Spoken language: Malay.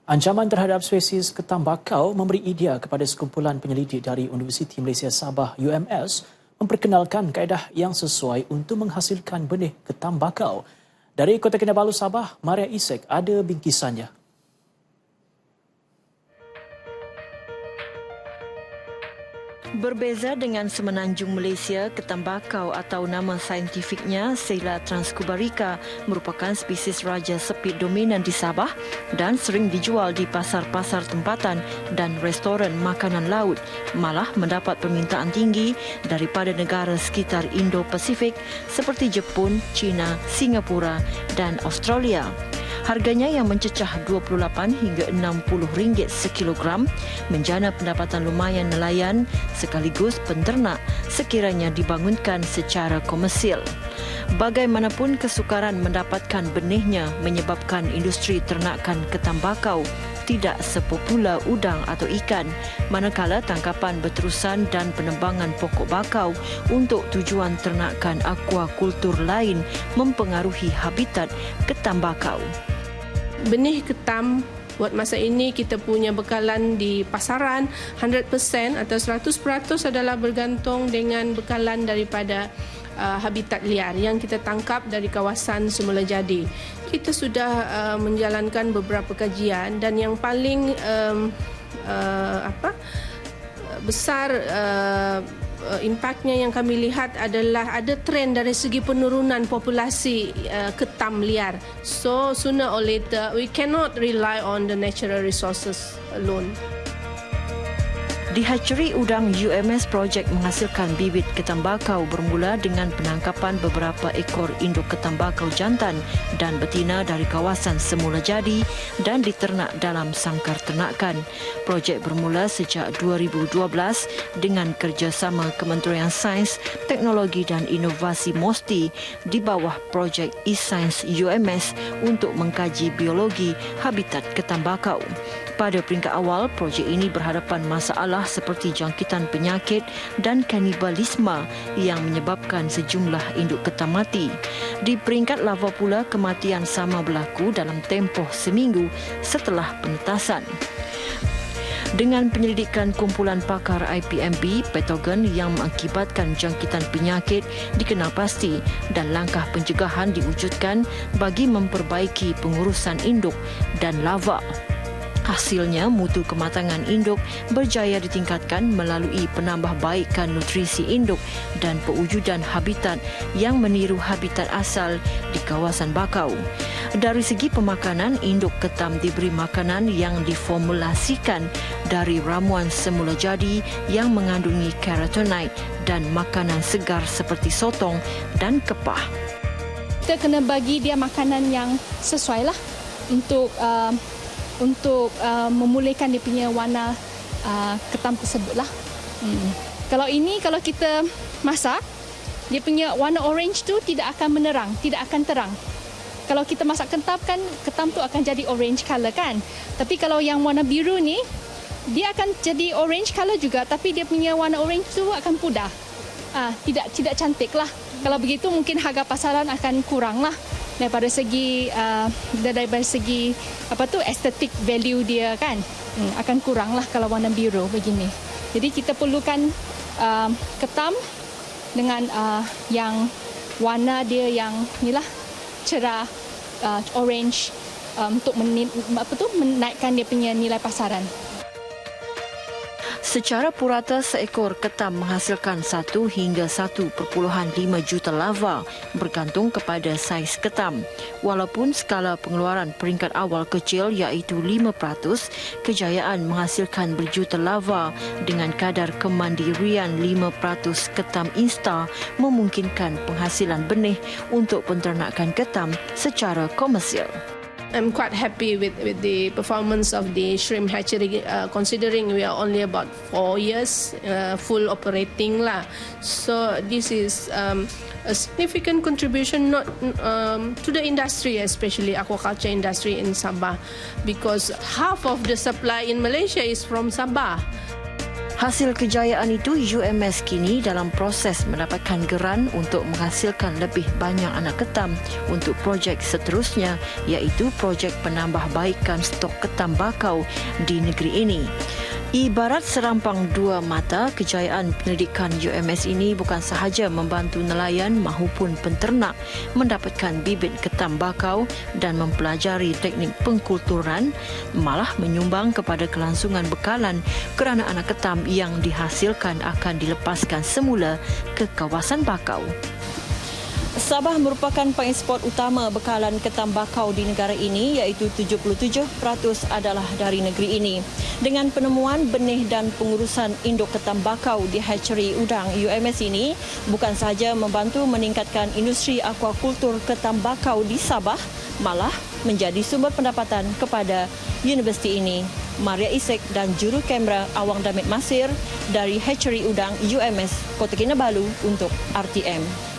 Ancaman terhadap spesies ketam bakau memberi idea kepada sekumpulan penyelidik dari Universiti Malaysia Sabah UMS memperkenalkan kaedah yang sesuai untuk menghasilkan benih ketam bakau. Dari Kota Kinabalu, Sabah, Maria Isaac ada bingkisannya. Berbeza dengan semenanjung Malaysia, ketam bakau atau nama saintifiknya Seila transcubarica merupakan spesies raja sepit dominan di Sabah dan sering dijual di pasar-pasar tempatan dan restoran makanan laut, malah mendapat permintaan tinggi daripada negara sekitar Indo-Pasifik seperti Jepun, China, Singapura dan Australia. Harganya yang mencecah RM28 hingga RM60 sekilogram menjana pendapatan lumayan nelayan sekaligus penternak sekiranya dibangunkan secara komersil. Bagaimanapun, kesukaran mendapatkan benihnya menyebabkan industri ternakan ketam bakau tidak sepopular udang atau ikan, manakala tangkapan berterusan dan penebangan pokok bakau untuk tujuan ternakan akuakultur lain mempengaruhi habitat ketam bakau. Benih ketam buat masa ini kita punya bekalan di pasaran 100% atau 100% adalah bergantung dengan bekalan daripada habitat liar yang kita tangkap dari kawasan semula jadi. Kita sudah menjalankan beberapa kajian dan yang paling besar impaknya yang kami lihat adalah ada trend dari segi penurunan populasi ketam liar. So sooner or later we cannot rely on the natural resources alone. Di hatchery udang UMS, projek menghasilkan bibit ketam bakau bermula dengan penangkapan beberapa ekor induk ketam bakau jantan dan betina dari kawasan semula jadi dan diternak dalam sangkar ternakan. Projek bermula sejak 2012 dengan kerjasama Kementerian Sains, Teknologi dan Inovasi MOSTI di bawah projek eScience UMS untuk mengkaji biologi habitat ketam bakau. Pada peringkat awal, projek ini berhadapan masalah seperti jangkitan penyakit dan kanibalisme yang menyebabkan sejumlah induk ketam mati. Di peringkat lava pula, kematian sama berlaku dalam tempoh seminggu setelah penetasan. Dengan penyelidikan kumpulan pakar IPMB, patogen yang mengakibatkan jangkitan penyakit dikenal pasti dan langkah pencegahan diwujudkan bagi memperbaiki pengurusan induk dan lava. Hasilnya, mutu kematangan induk berjaya ditingkatkan melalui penambahbaikan nutrisi induk dan pewujudan habitat yang meniru habitat asal di kawasan bakau. Dari segi pemakanan, induk ketam diberi makanan yang diformulasikan dari ramuan semula jadi yang mengandungi carotenoid dan makanan segar seperti sotong dan kepah. Kita kena bagi dia makanan yang sesuai lah untuk memulihkan dia punya warna ketam tersebut lah. Kalau kita masak, dia punya warna orange tu tidak akan menerang, tidak akan terang. Kalau kita masak ketam tu akan jadi orange color kan. Tapi kalau yang warna biru ni, dia akan jadi orange color juga, tapi dia punya warna orange tu akan pudar. Tidak cantik lah. Kalau begitu mungkin harga pasaran akan kurang lah. Daripada segi estetik value dia kan akan kurang lah kalau warna biru begini. Jadi kita perlukan ketam dengan yang warna dia yang inilah cerah orange untuk menaikkan dia punya nilai pasaran. Secara purata, seekor ketam menghasilkan 1 hingga 1.5 juta larva bergantung kepada saiz ketam. Walaupun skala pengeluaran peringkat awal kecil iaitu 5%, kejayaan menghasilkan berjuta larva dengan kadar kemandirian 5% ketam insta memungkinkan penghasilan benih untuk penternakan ketam secara komersil. I'm quite happy with the performance of the shrimp hatchery, considering we are only about 4 years full operating lah. So this is a significant contribution not to the industry, especially aquaculture industry in Sabah, because half of the supply in Malaysia is from Sabah. Hasil kejayaan itu, UMS kini dalam proses mendapatkan geran untuk menghasilkan lebih banyak anak ketam untuk projek seterusnya, iaitu projek penambahbaikan stok ketam bakau di negeri ini. Ibarat serampang dua mata, kejayaan penyelidikan UMS ini bukan sahaja membantu nelayan maupun penternak mendapatkan bibit ketam bakau dan mempelajari teknik pengkulturan, malah menyumbang kepada kelangsungan bekalan kerana anak ketam yang dihasilkan akan dilepaskan semula ke kawasan bakau. Sabah merupakan pengeksport utama bekalan ketam bakau di negara ini, iaitu 77% adalah dari negeri ini. Dengan penemuan benih dan pengurusan induk ketam bakau di hatchery udang UMS ini, bukan sahaja membantu meningkatkan industri akuakultur ketam bakau di Sabah, malah menjadi sumber pendapatan kepada universiti ini. Maria Isek dan juru kamera Awang Damit Masir dari hatchery udang UMS Kota Kinabalu untuk RTM.